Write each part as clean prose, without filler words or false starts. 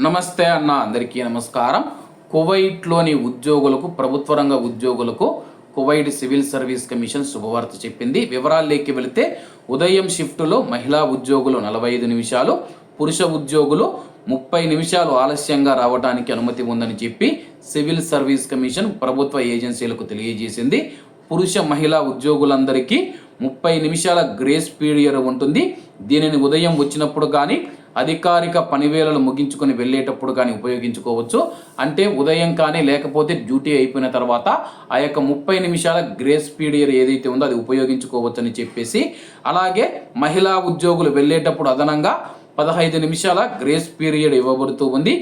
నమస్తే అన్న, అందరికీ నమస్కారం. కువైట్లోని ఉద్యోగులకు, ప్రభుత్వ రంగ ఉద్యోగులకు కువైట్ సివిల్ సర్వీస్ కమిషన్ శుభవార్త చెప్పింది. వివరాల్లోకి వెళితే ఉదయం షిఫ్టులో మహిళా ఉద్యోగులు 45 నిమిషాలు, పురుష ఉద్యోగులు 30 నిమిషాలు ఆలస్యంగా రావడానికి అనుమతి ఉందని చెప్పి సివిల్ సర్వీస్ కమిషన్ ప్రభుత్వ ఏజెన్సీలకు తెలియజేసింది. పురుష మహిళా ఉద్యోగులందరికీ 30 నిమిషాల గ్రేస్ పీరియడ్ ఉంటుంది. దీనిని ఉదయం వచ్చినప్పుడు కానీ అధికారిక పనివేళలు ముగించుకొని వెళ్ళేటప్పుడు కానీ ఉపయోగించుకోవచ్చు. అంటే ఉదయం కానీ లేకపోతే డ్యూటీ అయిపోయిన తర్వాత ఆ యొక్క 30 నిమిషాల గ్రేస్ పీరియడ్ ఏదైతే ఉందో అది ఉపయోగించుకోవచ్చు అని చెప్పేసి, అలాగే మహిళా ఉద్యోగులు వెళ్ళేటప్పుడు అదనంగా 15 నిమిషాల గ్రేస్ పీరియడ్ ఇవ్వబడుతూ ఉంది.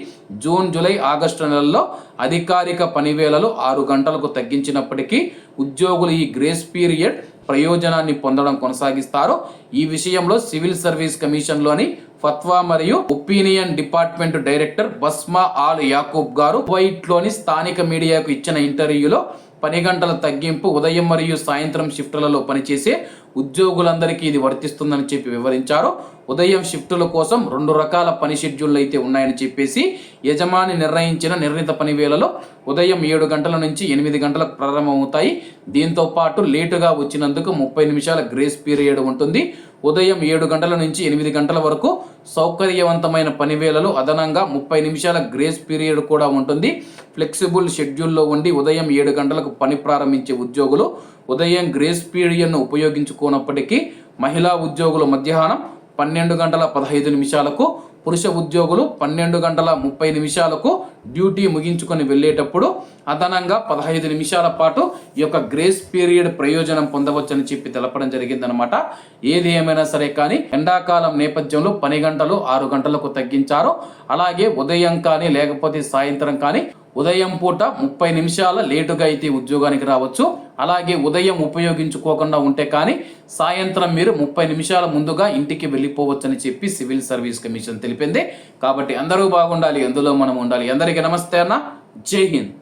జూన్, జూలై, ఆగస్టు నెలల్లో అధికారిక పనివేళలు 6 గంటలకు తగ్గించినప్పటికీ ఉద్యోగులు ఈ గ్రేస్ పీరియడ్ ప్రయోజనాన్ని పొందడం కొనసాగిస్తారు. ఈ విషయంలో సివిల్ సర్వీస్ కమిషన్లోని ఫత్వా మరియు opinion department director Basma Al Yaqoob గారు కువైట్లోని స్థానిక మీడియాకు ఇచ్చిన ఇంటర్వ్యూలో పని గంటల తగ్గింపు ఉదయం మరియు సాయంత్రం షిఫ్టులలో పనిచేసే ఉద్యోగులందరికీ ఇది వర్తిస్తుందని చెప్పి వివరించారు. ఉదయం షిఫ్టుల కోసం 2 రకాల పని షెడ్యూళ్ళు అయితే ఉన్నాయని చెప్పేసి, యజమాని నిర్ణయించిన నిర్ణీత పని వేళలో ఉదయం 7 గంటల నుంచి 8 గంటలకు ప్రారంభమవుతాయి. దీంతో పాటు లేటుగా వచ్చినందుకు 30 నిమిషాల గ్రేస్ పీరియడ్ ఉంటుంది. ఉదయం 7 గంటల నుంచి 8 గంటల వరకు సౌకర్యవంతమైన పని వేళలు అదనంగా 30 నిమిషాల గ్రేస్ పీరియడ్ కూడా ఉంటుంది. ఫ్లెక్సిబుల్ షెడ్యూల్లో ఉండి ఉదయం 7 గంటలకు పని ప్రారంభించే ఉద్యోగులు ఉదయం గ్రేస్ పీరియడ్ను ఉపయోగించుకోనప్పటికీ మహిళా ఉద్యోగులు మధ్యాహ్నం 12 గంటల 15 నిమిషాలకు, పురుష ఉద్యోగులు 12 గంటల 30 నిమిషాలకు డ్యూటీ ముగించుకొని వెళ్ళేటప్పుడు అదనంగా 15 నిమిషాల పాటు ఈ యొక్క గ్రేస్ పీరియడ్ ప్రయోజనం పొందవచ్చని చెప్పి తెలపడం జరిగిందనమాట. ఏది ఏమైనా సరే కానీ ఎండాకాలం నేపథ్యంలో పని గంటలు 6 గంటలకు తగ్గించారు. అలాగే ఉదయం కానీ లేకపోతే సాయంత్రం కానీ ఉదయం పూట 30 నిమిషాల లేటుగా అయితే ఉద్యోగానికి రావచ్చు. అలాగే ఉదయం ఉపయోగించుకోకుండా ఉంటే కానీ సాయంత్రం మీరు 30 నిమిషాల ముందుగా ఇంటికి వెళ్ళిపోవచ్చని చెప్పి సివిల్ సర్వీస్ కమిషన్ తెలిపింది. కాబట్టి అందరూ బాగుండాలి, అందులో మనం ఉండాలి. అందరికీ నమస్తే అన్న, జై హింద్.